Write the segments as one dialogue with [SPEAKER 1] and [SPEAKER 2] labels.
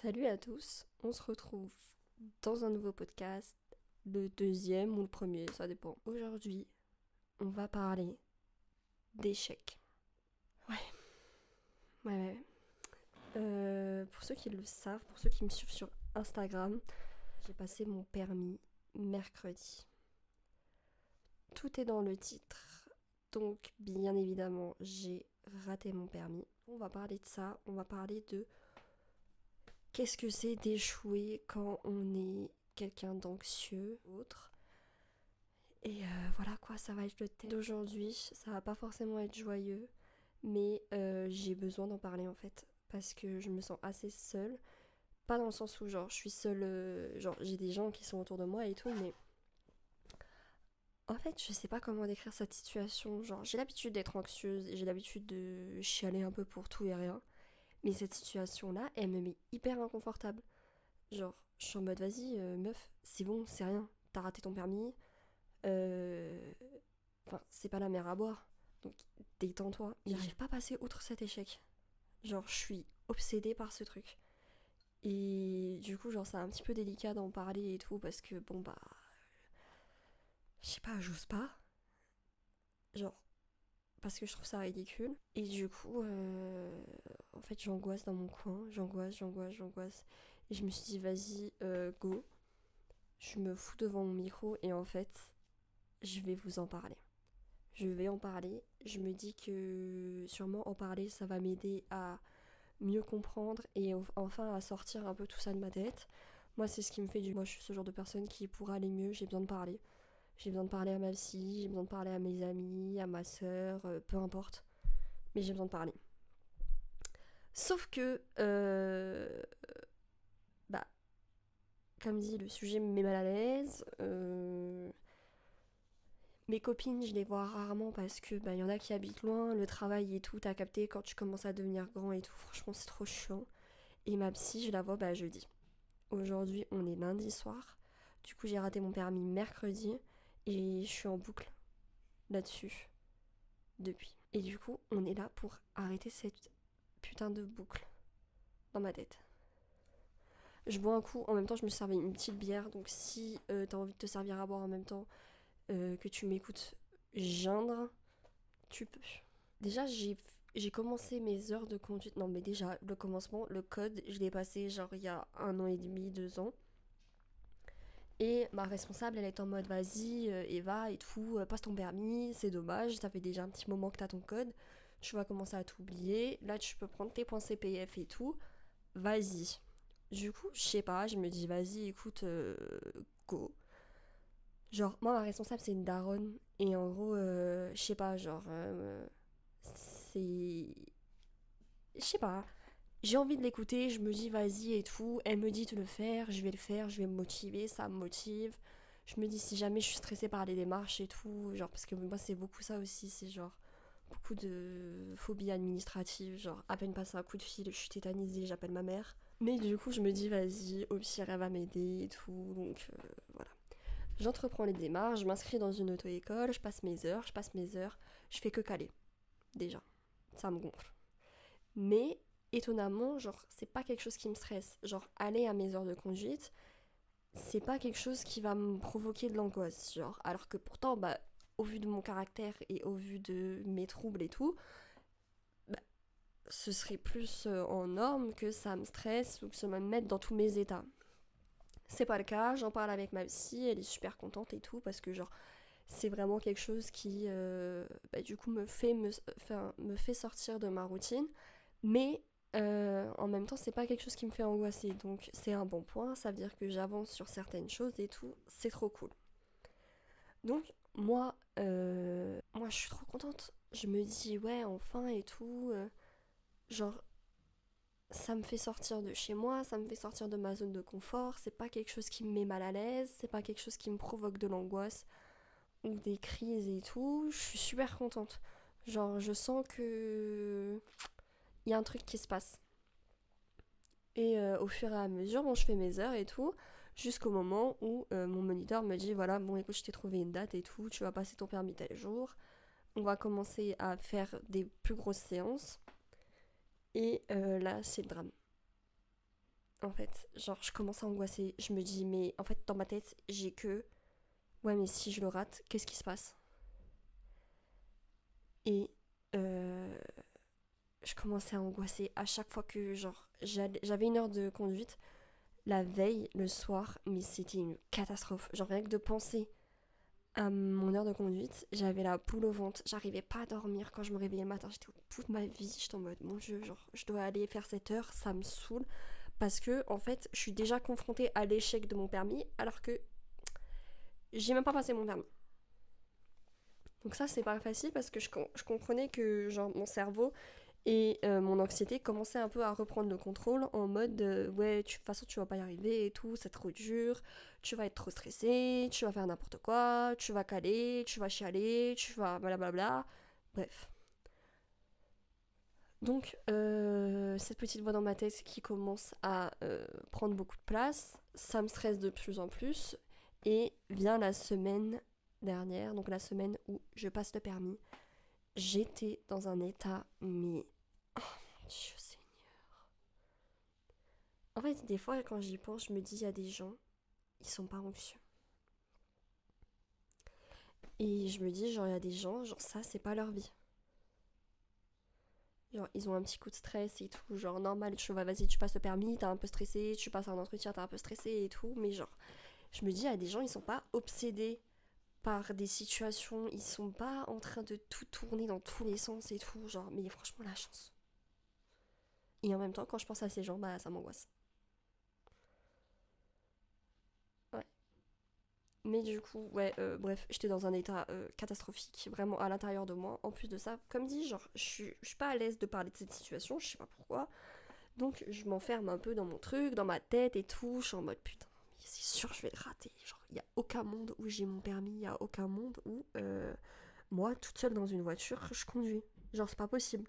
[SPEAKER 1] Salut à tous, on se retrouve dans un nouveau podcast, le deuxième ou le premier, ça dépend. Aujourd'hui, on va parler d'échecs. Ouais, ouais. Pour ceux qui le savent, pour ceux qui me suivent sur Instagram, j'ai passé mon permis mercredi. Tout est dans le titre, donc bien évidemment, j'ai raté mon permis. On va parler de ça, on va parler de qu'est-ce que c'est d'échouer quand on est quelqu'un d'anxieux, autre. Et voilà quoi, ça va être le thème d'aujourd'hui. Ça va pas forcément être joyeux, mais j'ai besoin d'en parler en fait. Parce que je me sens assez seule. Pas dans le sens où genre je suis seule, genre j'ai des gens qui sont autour de moi et tout, mais en fait je sais pas comment décrire cette situation. Genre j'ai l'habitude d'être anxieuse et j'ai l'habitude de chialer un peu pour tout et rien. Mais cette situation là, elle me met hyper inconfortable. Genre je suis en mode vas-y meuf, c'est bon, c'est rien. T'as raté ton permis. Euh, Enfin, c'est pas la mer à boire. Donc, détends-toi. J'arrive pas à passer outre cet échec. Genre, je suis obsédée par ce truc. Et du coup, genre, c'est un petit peu délicat d'en parler et tout parce que, bon, bah. Je sais pas, j'ose pas. Genre, parce que je trouve ça ridicule. Et du coup, en fait, j'angoisse dans mon coin. J'angoisse. Et je me suis dit, vas-y, go. Je me fous devant mon micro et en fait, je vais vous en parler. Je vais en parler. Je me dis que sûrement en parler, ça va m'aider à mieux comprendre et enfin à sortir un peu tout ça de ma tête. Moi, c'est ce qui me fait du... Moi, je suis ce genre de personne qui, pour aller mieux, j'ai besoin de parler. J'ai besoin de parler à ma psy, j'ai besoin de parler à mes amis, à ma soeur, peu importe. Mais j'ai besoin de parler. Sauf que, bah, comme dit, le sujet me met mal à l'aise. Mes copines, je les vois rarement parce que bah, y en a qui habitent loin, le travail et tout, t'as capté quand tu commences à devenir grand et tout, franchement c'est trop chiant. Et ma psy, je la vois bah jeudi. Aujourd'hui, on est lundi soir. Du coup, j'ai raté mon permis mercredi et je suis en boucle là-dessus depuis. Et du coup, on est là pour arrêter cette putain de boucle dans ma tête. Je bois un coup, en même temps, je me servais une petite bière. Donc, si t'as envie de te servir à boire en même temps que tu m'écoutes geindre, tu peux. Déjà, j'ai commencé mes heures de conduite. Non, mais déjà, le commencement, le code, je l'ai passé genre il y a 1 an et demi, 2 ans. Et ma responsable, elle est en mode vas-y, Eva et tout, passe ton permis, c'est dommage, ça fait déjà un petit moment que t'as ton code, tu vas commencer à t'oublier, là tu peux prendre tes points CPF et tout, vas-y. Du coup, je sais pas, je me dis vas-y, écoute, go. Genre, moi ma responsable c'est une daronne, et en gros, je sais pas, genre, c'est. Je sais pas, j'ai envie de l'écouter, je me dis vas-y et tout. Elle me dit de le faire, je vais me motiver, ça me motive. Je me dis si jamais je suis stressée par les démarches et tout, genre parce que moi c'est beaucoup ça aussi, c'est genre beaucoup de phobie administrative, genre à peine passer un coup de fil, je suis tétanisée, j'appelle ma mère. Mais du coup je me dis vas-y, au pire elle va m'aider et tout, donc voilà. J'entreprends les démarches, je m'inscris dans une auto-école, je passe mes heures, je fais que caler, déjà. Ça me gonfle. Mais étonnamment, genre, c'est pas quelque chose qui me stresse. Genre, aller à mes heures de conduite, c'est pas quelque chose qui va me provoquer de l'angoisse. Genre, alors que pourtant, bah, au vu de mon caractère et au vu de mes troubles et tout, bah, ce serait plus en norme que ça me stresse ou que ça me mette dans tous mes états. C'est pas le cas, j'en parle avec ma psy, elle est super contente et tout, parce que genre, c'est vraiment quelque chose qui, bah, du coup, me fait sortir de ma routine. Mais en même temps, c'est pas quelque chose qui me fait angoisser. Donc c'est un bon point, ça veut dire que j'avance sur certaines choses et tout. C'est trop cool. Donc moi je suis trop contente. Je me dis ouais, enfin et tout. Genre, ça me fait sortir de chez moi, ça me fait sortir de ma zone de confort. C'est pas quelque chose qui me met mal à l'aise, c'est pas quelque chose qui me provoque de l'angoisse ou des crises et tout. Je suis super contente. Genre, je sens que il y a un truc qui se passe. Et au fur et à mesure, bon, je fais mes heures et tout, jusqu'au moment où mon moniteur me dit voilà, bon, écoute, je t'ai trouvé une date et tout, tu vas passer ton permis tel jour. On va commencer à faire des plus grosses séances. Et là, c'est le drame. en fait, genre, je commence à angoisser. Je me dis, mais en fait, dans ma tête, j'ai que, ouais, mais si je le rate, qu'est-ce qui se passe? Et euh, je commençais à angoisser à chaque fois que, genre, j'avais une heure de conduite. La veille, le soir, mais c'était une catastrophe. Genre, rien que de penser à mon heure de conduite, j'avais la boule au ventre. J'arrivais pas à dormir quand je me réveillais le matin. J'étais au bout de ma vie. J'étais en mode, mon Dieu, genre, je dois aller faire cette heure, ça me saoule. Parce que, en fait, je suis déjà confrontée à l'échec de mon permis, alors que j'ai même pas passé mon permis. Donc ça, c'est pas facile parce que je comprenais que, genre, mon cerveau et mon anxiété commençaient un peu à reprendre le contrôle en mode ouais, de toute façon, tu vas pas y arriver et tout, c'est trop dur, tu vas être trop stressé, tu vas faire n'importe quoi, tu vas caler, tu vas chialer, tu vas blablabla. Bref. Donc, cette petite voix dans ma tête qui commence à prendre beaucoup de place, ça me stresse de plus en plus. Et vient la semaine dernière, donc la semaine où je passe le permis, j'étais dans un état, mais. Oh mon Dieu Seigneur. En fait, des fois, quand j'y pense, je me dis, il y a des gens, ils sont pas anxieux. Et je me dis, genre, il y a des gens, genre, ça, c'est pas leur vie. Genre, ils ont un petit coup de stress et tout. Genre, normal, tu vois, vas-y, tu passes le permis, t'es un peu stressé, tu passes un entretien, t'es un peu stressé et tout. Mais genre, je me dis, il y a des gens, ils sont pas obsédés par des situations, ils sont pas en train de tout tourner dans tous les sens et tout. Genre, mais franchement, la chance. Et en même temps, quand je pense à ces gens, bah, ça m'angoisse. Ouais. Mais du coup, ouais, bref, j'étais dans un état catastrophique, vraiment à l'intérieur de moi. En plus de ça, comme dit, genre, je suis pas à l'aise de parler de cette situation, je sais pas pourquoi. Donc je m'enferme un peu dans mon truc, dans ma tête et tout. Je suis en mode putain, mais c'est sûr je vais le rater. Genre, il y a aucun monde où j'ai mon permis, il y a aucun monde où moi, toute seule dans une voiture, je conduis. Genre, c'est pas possible.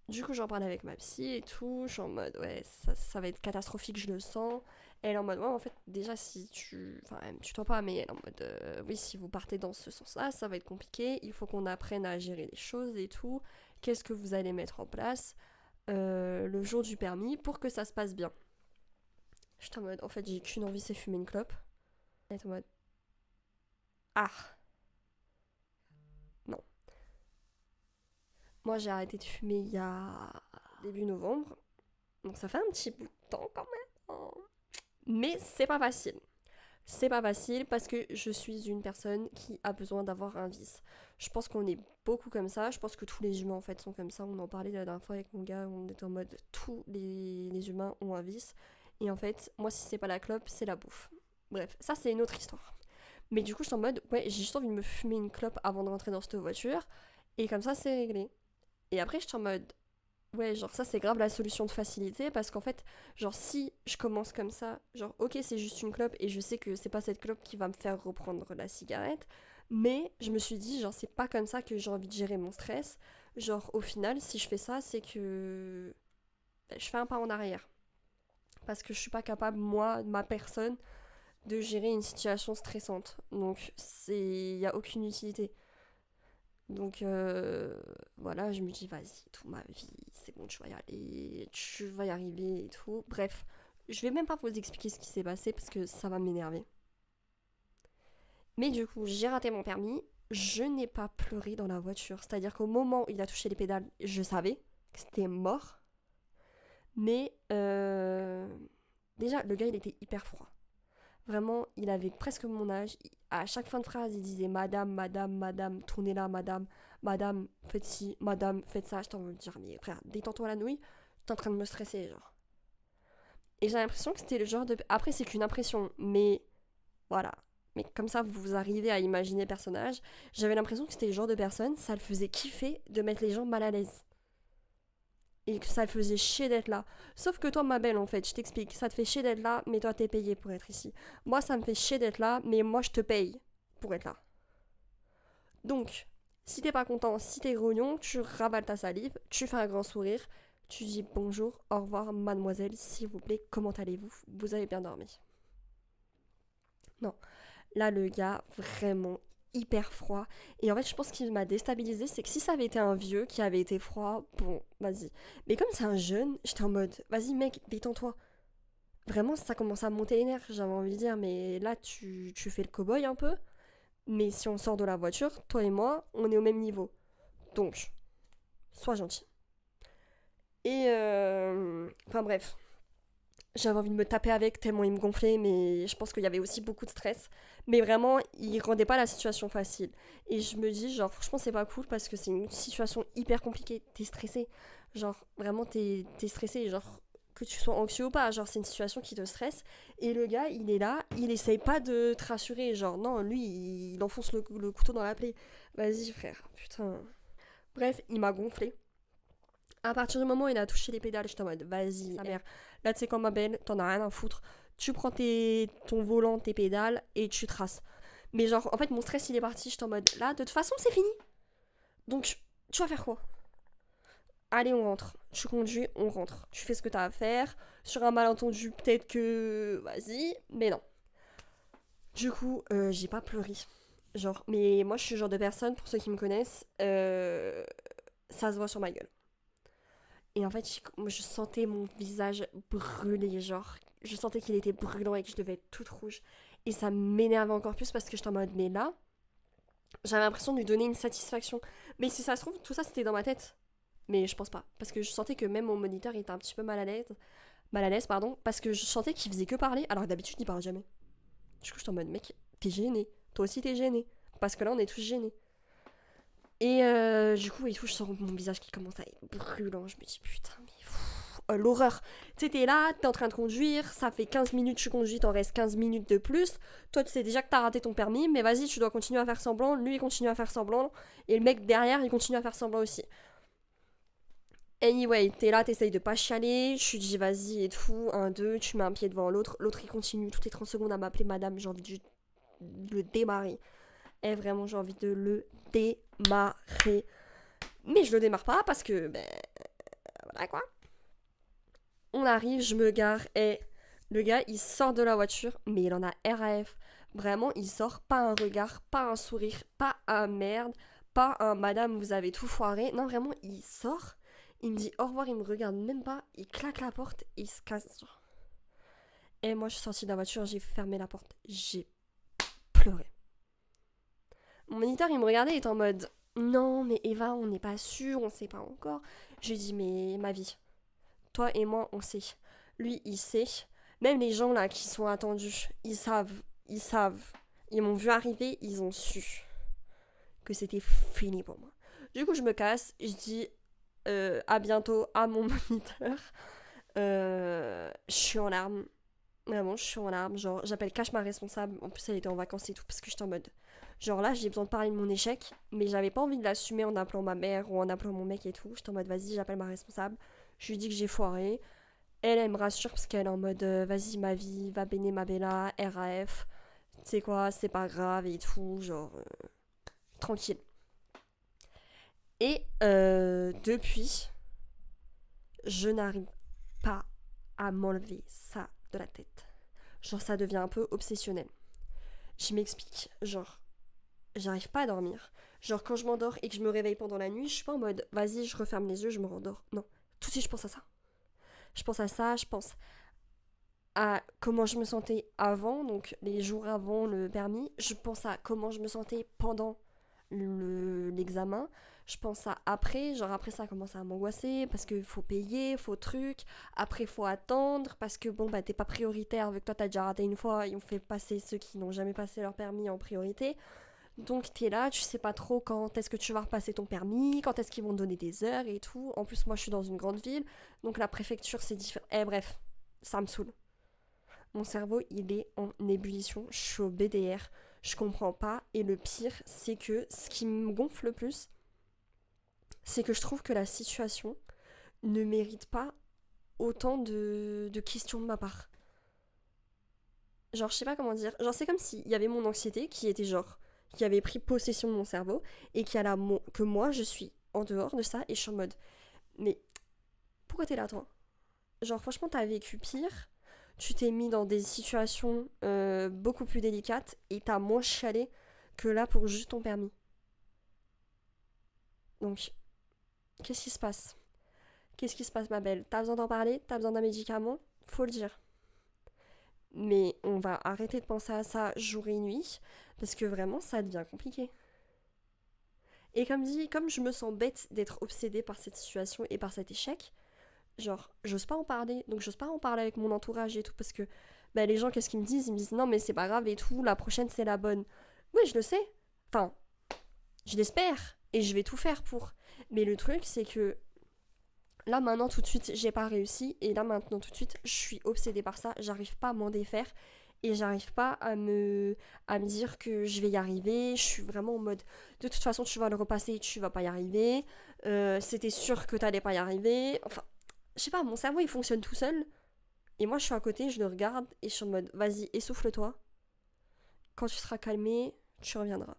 [SPEAKER 1] Du coup, j'en parle avec ma psy et tout. Je suis en mode, ouais, ça va être catastrophique, je le sens. Elle est en mode, ouais, en fait, déjà, si tu. Enfin, elle me tutoie pas, mais elle est en mode, oui, si vous partez dans ce sens-là, ça va être compliqué. Il faut qu'on apprenne à gérer les choses et tout. Qu'est-ce que vous allez mettre en place le jour du permis pour que ça se passe bien? J'étais en mode, en fait, j'ai qu'une envie, c'est fumer une clope. Elle est en mode, ah, non. Moi, j'ai arrêté de fumer il y a début novembre. Donc ça fait un petit bout de temps quand même, hein. Mais c'est pas facile. C'est pas facile parce que je suis une personne qui a besoin d'avoir un vice. Je pense qu'on est beaucoup comme ça. Je pense que tous les humains en fait sont comme ça. On en parlait la dernière fois avec mon gars. On était en mode tous les humains ont un vice. Et en fait, moi si c'est pas la clope, c'est la bouffe. Bref, ça c'est une autre histoire. Mais du coup, je suis en mode ouais, j'ai juste envie de me fumer une clope avant de rentrer dans cette voiture. Et comme ça, c'est réglé. Et après, je suis en mode ouais, genre ça c'est grave la solution de facilité parce qu'en fait, genre si je commence comme ça, genre ok c'est juste une clope et je sais que c'est pas cette clope qui va me faire reprendre la cigarette, mais je me suis dit genre c'est pas comme ça que j'ai envie de gérer mon stress. Genre au final si je fais ça c'est que je fais un pas en arrière parce que je suis pas capable moi, ma personne, de gérer une situation stressante. Donc c'est y a aucune utilité. Donc voilà, je me dis vas-y, toute ma vie, c'est bon, tu vas y aller, tu vas y arriver et tout. Bref, je vais même pas vous expliquer ce qui s'est passé parce que ça va m'énerver. Mais du coup, j'ai raté mon permis, je n'ai pas pleuré dans la voiture. C'est-à-dire qu'au moment où il a touché les pédales, je savais que c'était mort. Mais déjà, le gars, il était hyper froid. Vraiment, il avait presque mon âge. À chaque fin de phrase, il disait madame, madame, madame, tournez là, madame, madame, faites ci, madame, faites ça. J'étais en train de dire, mais frère, détends-toi la nouille, t'es en train de me stresser, genre. Et j'ai l'impression que c'était le genre de. Après, c'est qu'une impression, mais voilà. Mais comme ça, vous arrivez à imaginer le personnage. J'avais l'impression que c'était le genre de personne, ça le faisait kiffer de mettre les gens mal à l'aise. Et que ça le faisait chier d'être là. Sauf que toi, ma belle, en fait, je t'explique, ça te fait chier d'être là, mais toi, t'es payé pour être ici. Moi, ça me fait chier d'être là, mais moi, je te paye pour être là. Donc, si t'es pas content, si t'es grognon, tu ravales ta salive, tu fais un grand sourire, tu dis bonjour, au revoir, mademoiselle, s'il vous plaît, comment allez-vous? Vous avez bien dormi? Non. Là, le gars, vraiment, hyper froid. Et en fait, je pense qu'il m'a déstabilisée, c'est que si ça avait été un vieux qui avait été froid, bon, vas-y. Mais comme c'est un jeune, j'étais en mode, vas-y mec, détends-toi. Vraiment, ça commence à monter les nerfs, j'avais envie de dire, mais là, tu fais le cow-boy un peu. Mais si on sort de la voiture, toi et moi, on est au même niveau. Donc, sois gentil. Et enfin bref, j'avais envie de me taper avec tellement il me gonflait, mais je pense qu'il y avait aussi beaucoup de stress. Mais vraiment, il rendait pas la situation facile. Et je me dis, genre, franchement, c'est pas cool parce que c'est une situation hyper compliquée. T'es stressé. Genre, vraiment, t'es stressé. Genre, que tu sois anxieux ou pas, genre, c'est une situation qui te stresse. Et le gars, il est là, il essaye pas de te rassurer. Genre, non, lui, il enfonce le couteau dans la plaie. Vas-y, frère, putain. Bref, il m'a gonflé. À partir du moment où il a touché les pédales, j'étais en mode, vas-y, sa mère. Là, tu sais quoi, ma belle, t'en as rien à foutre. Tu prends ton volant, tes pédales et tu traces. Mais genre, en fait, mon stress, il est parti. J'étais en mode, là, de toute façon, c'est fini. Donc, tu vas faire quoi? Allez, on rentre. Tu conduis, on rentre. Tu fais ce que t'as à faire. Sur un malentendu, peut-être que. Vas-y, mais non. Du coup, j'ai pas pleuré. Genre, mais moi, je suis le genre de personne, pour ceux qui me connaissent, ça se voit sur ma gueule. Et en fait, je sentais mon visage brûler, genre. Je sentais qu'il était brûlant et que je devais être toute rouge. Et ça m'énervait encore plus parce que j'étais en mode, mais là, j'avais l'impression de lui donner une satisfaction. Mais si ça se trouve, tout ça c'était dans ma tête. Mais je pense pas. Parce que je sentais que même mon moniteur était un petit peu mal à l'aise. Mal à l'aise, pardon. Parce que je sentais qu'il faisait que parler, alors que d'habitude il parle jamais. Du coup, j'étais en mode, mec, t'es gêné. Toi aussi t'es gêné. Parce que là, on est tous gênés. Et du coup, et tout, je sens mon visage qui commence à être brûlant. Je me dis, putain, mais l'horreur. Tu sais, t'es là, t'es en train de conduire, ça fait 15 minutes que tu conduis, t'en restes 15 minutes de plus. Toi, tu sais déjà que t'as raté ton permis, mais vas-y, tu dois continuer à faire semblant. Lui, il continue à faire semblant. Et le mec derrière, il continue à faire semblant aussi. Anyway, t'es là, t'essayes de pas chialer. Je dis, vas-y et tout. Un, deux, tu mets un pied devant l'autre. L'autre, il continue toutes les 30 secondes à m'appeler madame. J'ai envie de le démarrer. Et vraiment, j'ai envie de le démarrer. Mais je le démarre pas parce que, ben, voilà quoi. On arrive, je me gare et le gars, il sort de la voiture, mais il en a RAF. Vraiment, il sort pas un regard, pas un sourire, pas un merde, pas un madame, vous avez tout foiré. Non, vraiment, il sort, il me dit au revoir, il me regarde même pas, il claque la porte et il se casse. Et moi, je suis sortie de la voiture, j'ai fermé la porte, j'ai pleuré. Mon moniteur, il me regardait, il était en mode non, mais Eva, on n'est pas sûr, on sait pas encore. Je lui ai dit, mais ma vie, toi et moi, on sait. Lui, il sait. Même les gens là qui sont attendus, ils savent. Ils savent. Ils m'ont vu arriver, ils ont su que c'était fini pour moi. Du coup, je me casse. Je dis à bientôt à mon moniteur. Je suis en larmes. Vraiment, je suis en larmes. Genre, j'appelle Cash ma responsable. En plus, elle était en vacances et tout parce que j'étais en mode. Genre là, j'ai besoin de parler de mon échec, mais j'avais pas envie de l'assumer en appelant ma mère ou en appelant mon mec et tout. J'étais en mode, vas-y, j'appelle ma responsable. Je lui dis que j'ai foiré. Elle me rassure parce qu'elle est en mode vas-y ma vie, va bene ma bella, RAF, tu sais quoi, c'est pas grave et tout, genre tranquille. Et depuis, je n'arrive pas à m'enlever ça de la tête. Genre ça devient un peu obsessionnel. Je m'explique, genre j'arrive pas à dormir. Genre quand je m'endors et que je me réveille pendant la nuit, je suis pas en mode vas-y je referme les yeux, je me rendors. Non, tout de suite je pense à ça. Je pense à ça, je pense à comment je me sentais avant, donc les jours avant le permis. Je pense à comment je me sentais pendant l'examen. Je pense à après, genre après ça commence à m'angoisser parce qu'il faut payer, faut truc. Après, faut attendre parce que bon, bah t'es pas prioritaire vu que toi t'as déjà raté une fois. Ils ont fait passer ceux qui n'ont jamais passé leur permis en priorité. Donc t'es là, tu sais pas trop quand est-ce que tu vas repasser ton permis, quand est-ce qu'ils vont te donner des heures et tout. En plus, moi je suis dans une grande ville, donc la préfecture c'est différent. Eh bref, ça me saoule. Mon cerveau, il est en ébullition. Je suis au BDR. Je comprends pas. Et le pire, c'est que ce qui me gonfle le plus, c'est que je trouve que la situation ne mérite pas autant de questions de ma part. Genre, je sais pas comment dire. Genre, c'est comme s'il y avait mon anxiété qui était genre, qui avait pris possession de mon cerveau et que moi, je suis en dehors de ça et je suis en mode, mais pourquoi t'es là, toi? Genre, franchement, t'as vécu pire. Tu t'es mis dans des situations beaucoup plus délicates et t'as moins chialé que là pour juste ton permis. Donc, qu'est-ce qui se passe ? Qu'est-ce qui se passe, ma belle ? T'as besoin d'en parler ? T'as besoin d'un médicament ? Faut le dire. Mais on va arrêter de penser à ça jour et nuit, parce que vraiment, ça devient compliqué. Et comme dit, comme je me sens bête d'être obsédée par cette situation et par cet échec, genre, j'ose pas en parler. Donc, j'ose pas en parler avec mon entourage et tout, parce que les gens, qu'est-ce qu'ils me disent ? Ils me disent non, mais c'est pas grave et tout, la prochaine, c'est la bonne. Oui, je le sais. Enfin, je l'espère. Et je vais tout faire pour. Mais le truc, c'est que là, maintenant, tout de suite, j'ai pas réussi. Et là, maintenant, tout de suite, je suis obsédée par ça. J'arrive pas à m'en défaire. Et j'arrive pas à me dire que je vais y arriver. Je suis vraiment en mode, de toute façon, tu vas le repasser, tu vas pas y arriver. C'était sûr que t'allais pas y arriver. Enfin, je sais pas, mon cerveau, il fonctionne tout seul. Et moi, je suis à côté, je le regarde et je suis en mode, vas-y, essouffle-toi. Quand tu seras calmé, tu reviendras.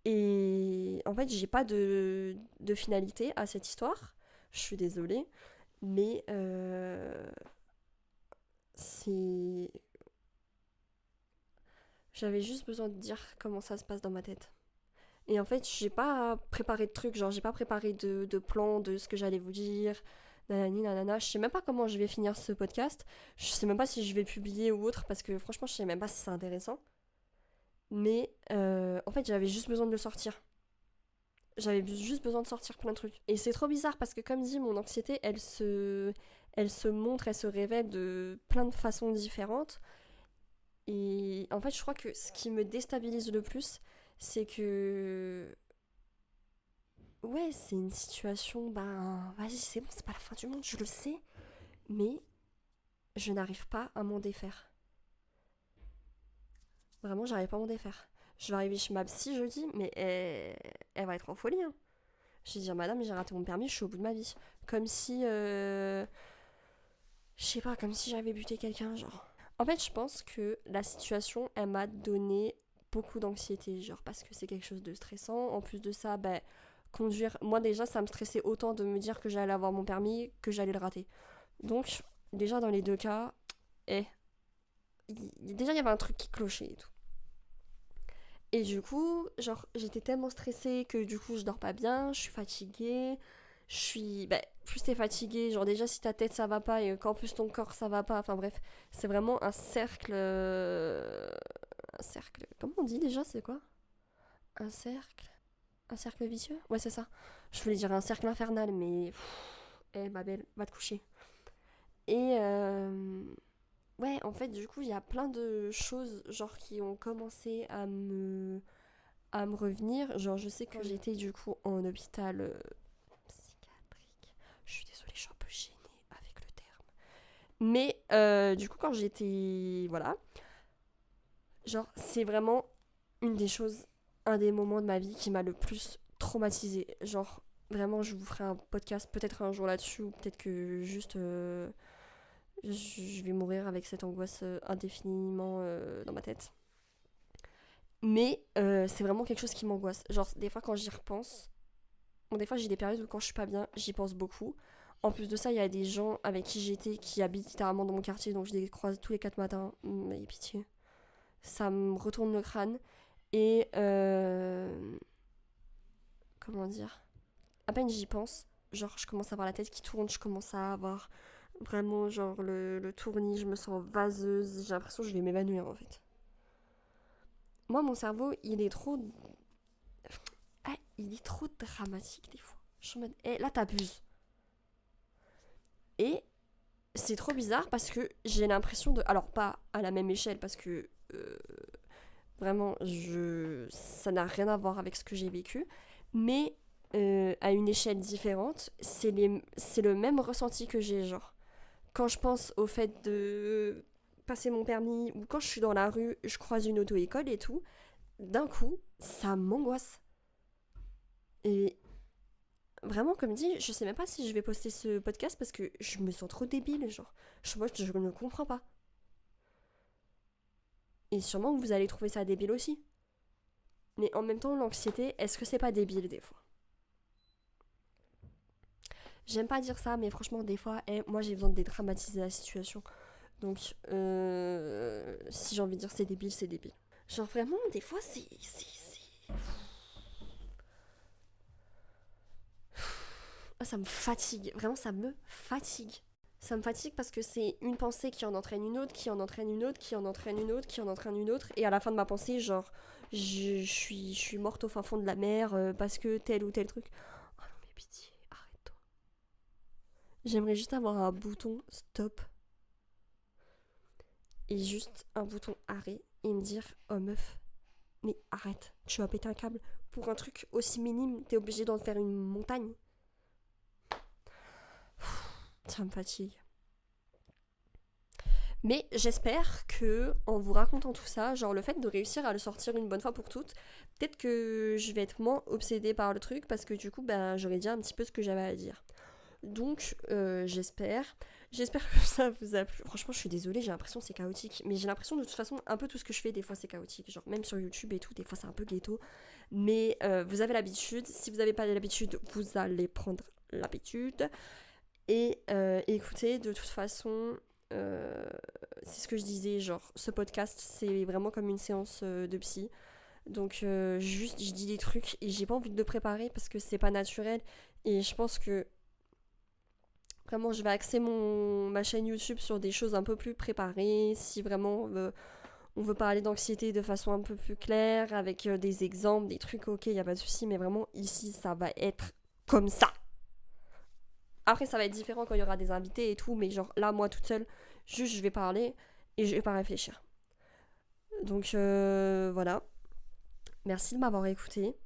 [SPEAKER 1] Et en fait, j'ai pas de finalité à cette histoire. Je suis désolée. Mais c'est. J'avais juste besoin de dire comment ça se passe dans ma tête. Et en fait, j'ai pas préparé de trucs, genre j'ai pas préparé de plan de ce que j'allais vous dire. Nanani, nanana. Je sais même pas comment je vais finir ce podcast. Je sais même pas si je vais le publier ou autre parce que franchement, je sais même pas si c'est intéressant. Mais en fait, j'avais juste besoin de le sortir. J'avais juste besoin de sortir plein de trucs. Et c'est trop bizarre parce que comme dit, mon anxiété, elle se montre, elle se révèle de plein de façons différentes. Et en fait, je crois que ce qui me déstabilise le plus, c'est que... Ouais, c'est une situation, vas-y, c'est bon, c'est pas la fin du monde, je le sais. Mais je n'arrive pas à m'en défaire. Vraiment, j'arrive pas à m'en défaire. Je vais arriver chez ma psy jeudi, mais elle va être en folie, hein. Je vais dire, madame, j'ai raté mon permis, je suis au bout de ma vie. Comme si, je sais pas, comme si j'avais buté quelqu'un, genre. En fait, je pense que la situation, elle m'a donné beaucoup d'anxiété, genre, parce que c'est quelque chose de stressant. En plus de ça, conduire, moi déjà, ça me stressait autant de me dire que j'allais avoir mon permis que j'allais le rater. Donc, déjà, dans les deux cas, déjà, il y avait un truc qui clochait et tout. Et du coup, genre, j'étais tellement stressée que du coup, je dors pas bien, je suis fatiguée. Je suis. Plus t'es fatiguée, genre, déjà, si ta tête ça va pas et qu'en plus ton corps ça va pas, enfin bref, c'est vraiment un cercle. Un cercle. Comment on dit déjà, c'est quoi ? Un cercle. Un cercle vicieux ? Ouais, c'est ça. Je voulais dire un cercle infernal, mais. Ma belle, va te coucher. Et. Ouais, en fait, du coup, il y a plein de choses, genre, qui ont commencé à me revenir. Genre, je sais que quand j'étais du coup en hôpital psychiatrique, je suis désolée, je suis un peu gênée avec le terme. Mais du coup, quand j'étais. Voilà. Genre, c'est vraiment une des choses, un des moments de ma vie qui m'a le plus traumatisée. Genre, vraiment, je vous ferai un podcast peut-être un jour là-dessus, ou peut-être que juste. Je vais mourir avec cette angoisse indéfiniment dans ma tête. Mais c'est vraiment quelque chose qui m'angoisse. Genre, des fois, quand j'y repense, bon, des fois, j'ai des périodes où quand je suis pas bien, j'y pense beaucoup. En plus de ça, il y a des gens avec qui j'étais qui habitent littéralement dans mon quartier, donc je les croise tous les 4 matins. Mais pitié. Ça me retourne le crâne. Et. Comment dire ? À peine j'y pense, genre, je commence à avoir la tête qui tourne, je commence à avoir vraiment, genre, le tournis, je me sens vaseuse, j'ai l'impression que je vais m'évanouir en fait. Moi, mon cerveau, il est trop. Ah, il est trop dramatique des fois. Je suis en mode, là t'abuses. Et c'est trop bizarre parce que j'ai l'impression de. Alors, pas à la même échelle parce que. Vraiment, ça n'a rien à voir avec ce que j'ai vécu. Mais à une échelle différente, c'est le même ressenti que j'ai, genre. Quand je pense au fait de passer mon permis ou quand je suis dans la rue, je croise une auto-école et tout, d'un coup, ça m'angoisse. Et vraiment, comme dit, je sais même pas si je vais poster ce podcast parce que je me sens trop débile, genre. Moi, je ne comprends pas. Et sûrement, vous allez trouver ça débile aussi. Mais en même temps, l'anxiété, est-ce que c'est pas débile des fois ? J'aime pas dire ça, mais franchement, des fois, moi j'ai besoin de dédramatiser la situation. Donc, si j'ai envie de dire c'est débile, c'est débile. Genre vraiment, des fois, Ah, ça me fatigue. Vraiment, ça me fatigue. Ça me fatigue parce que c'est une pensée qui en entraîne une autre, qui en entraîne une autre, qui en entraîne une autre, qui en entraîne une autre. Et à la fin de ma pensée, genre, je suis morte au fin fond de la mer parce que tel ou tel truc. Oh non, mais pitié, arrête-toi. J'aimerais juste avoir un bouton stop et juste un bouton arrêt et me dire, oh meuf, mais arrête, tu vas péter un câble. Pour un truc aussi minime, t'es obligé d'en faire une montagne. Ça me fatigue. Mais j'espère que en vous racontant tout ça, genre le fait de réussir à le sortir une bonne fois pour toutes, peut-être que je vais être moins obsédée par le truc parce que du coup, ben, j'aurais dit un petit peu ce que j'avais à dire. Donc j'espère. J'espère que ça vous a plu. Franchement, je suis désolée, j'ai l'impression que c'est chaotique. Mais j'ai l'impression de toute façon, un peu tout ce que je fais, des fois c'est chaotique. Genre même sur YouTube et tout, des fois c'est un peu ghetto. Mais vous avez l'habitude. Si vous n'avez pas l'habitude, vous allez prendre l'habitude. Et écoutez, de toute façon, c'est ce que je disais, genre ce podcast c'est vraiment comme une séance de psy. Donc juste je dis des trucs et j'ai pas envie de le préparer parce que c'est pas naturel. Et je pense que vraiment je vais axer ma chaîne YouTube sur des choses un peu plus préparées. Si vraiment on veut parler d'anxiété de façon un peu plus claire, avec des exemples, des trucs, ok, y a pas de souci. Mais vraiment ici ça va être comme ça. Après, ça va être différent quand il y aura des invités et tout, mais genre là, moi toute seule, juste je vais parler et je vais pas réfléchir. Donc voilà. Merci de m'avoir écouté.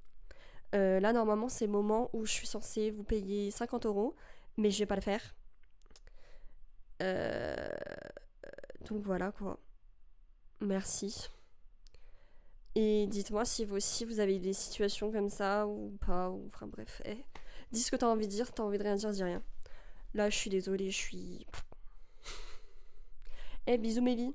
[SPEAKER 1] Là, normalement, c'est le moment où je suis censée vous payer 50 €, mais je vais pas le faire. Euh, donc voilà quoi. Merci. Et dites-moi si vous aussi vous avez des situations comme ça ou pas, ou enfin bref. Dis ce que t'as envie de dire, si t'as envie de rien dire, dis rien. Là, je suis désolée, je suis. Bisous, Mélie.